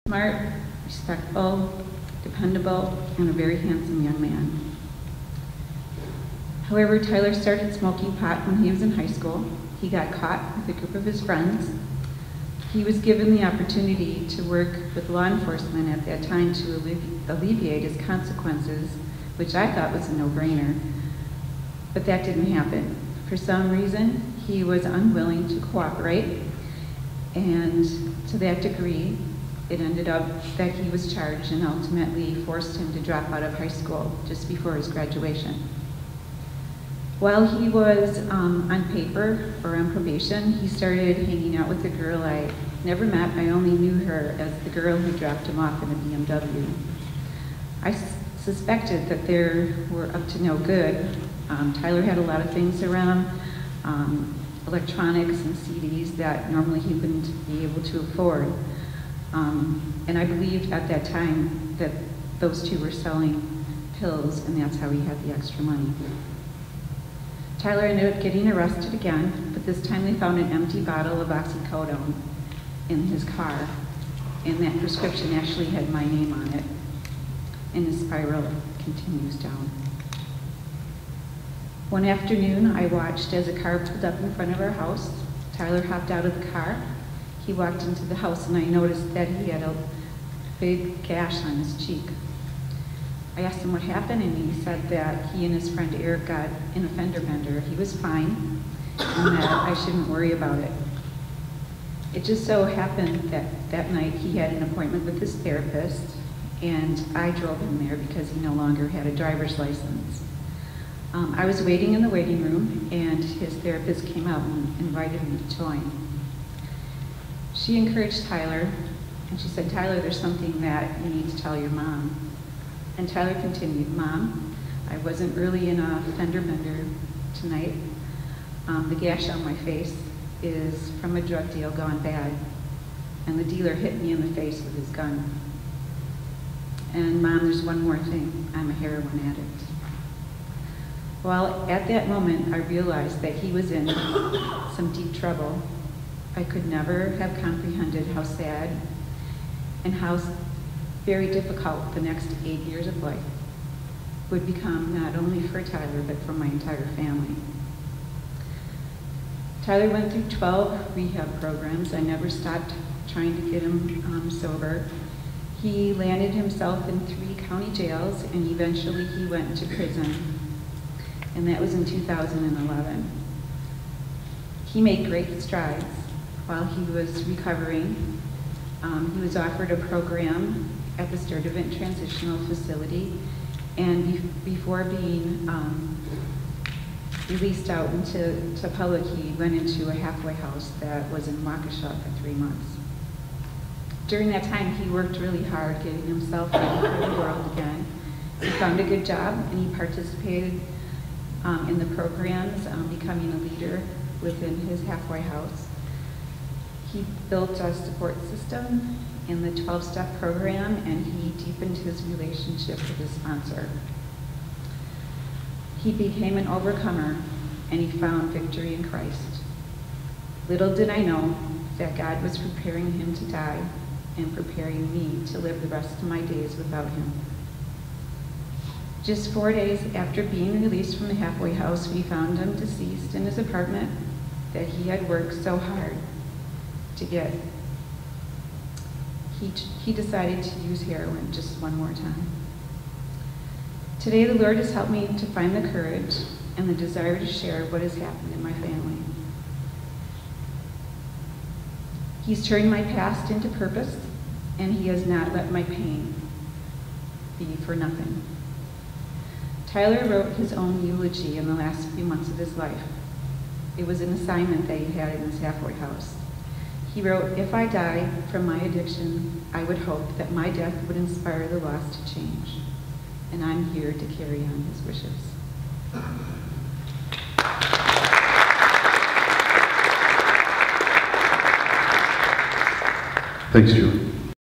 Smart, respectful, dependable, and a very handsome young man. However, Tyler started smoking pot when he was in high school. He got caught with a group of his friends. He was given the opportunity to work with law enforcement at that time to alleviate his consequences, which I thought was a no-brainer, but that didn't happen. For some reason, he was unwilling to cooperate, and to that degree, it ended up that he was charged and ultimately forced him to drop out of high school just before his graduation. While he was on paper or on probation, he started hanging out with a girl I never met. I only knew her as the girl who dropped him off in a BMW. I suspected that they were up to no good. Tyler had a lot of things around, electronics and CDs that normally he wouldn't be able to afford. And I believed at that time that those two were selling pills, and that's how he had the extra money. Tyler ended up getting arrested again, but this time they found an empty bottle of oxycodone in his car, and that prescription actually had my name on it, and the spiral continues down. One afternoon, I watched as a car pulled up in front of our house. Tyler hopped out of the car. He walked into the house, and I noticed that he had a big gash on his cheek. I asked him what happened, and he said that he and his friend Eric got in a fender bender. He was fine, and that I shouldn't worry about it. It just so happened that that night he had an appointment with his therapist, and I drove him there because he no longer had a driver's license. I was waiting in the waiting room, and his therapist came out and invited me to join. She encouraged Tyler, and she said, "Tyler, there's something that you need to tell your mom." And Tyler continued, "Mom, I wasn't really in a fender bender tonight. The gash on my face is from a drug deal gone bad, and the dealer hit me in the face with his gun. And Mom, there's one more thing, I'm a heroin addict." Well, at that moment, I realized that he was in some deep trouble. I could never have comprehended how sad and how very difficult the next 8 years of life would become, not only for Tyler, but for my entire family. Tyler went through 12 rehab programs. I never stopped trying to get him sober. He landed himself in 3 county jails, and eventually he went to prison, and that was in 2011. He made great strides while he was recovering. He was offered a program at the Sturtevant Transitional Facility, and before being released out into public, he went into a halfway house that was in Waukesha for 3 months. During that time, he worked really hard getting himself ready for the world again. He found a good job, and he participated in the programs, becoming a leader within his halfway house. He built a support system in the 12-step program, and he deepened his relationship with his sponsor. He became an overcomer, and he found victory in Christ. Little did I know that God was preparing him to die and preparing me to live the rest of my days without him. Just 4 days after being released from the halfway house, we found him deceased in his apartment that he had worked so hard to get. He decided to use heroin just one more time. Today, the Lord has helped me to find the courage and the desire to share what has happened in my family. He's turned my past into purpose, and he has not let my pain be for nothing. Tyler wrote his own eulogy in the last few months of his life. It was an assignment that he had in his halfway house. He wrote, "If I die from my addiction, I would hope that my death would inspire the lost to change. And I'm here to carry on his wishes." Thanks, Julie.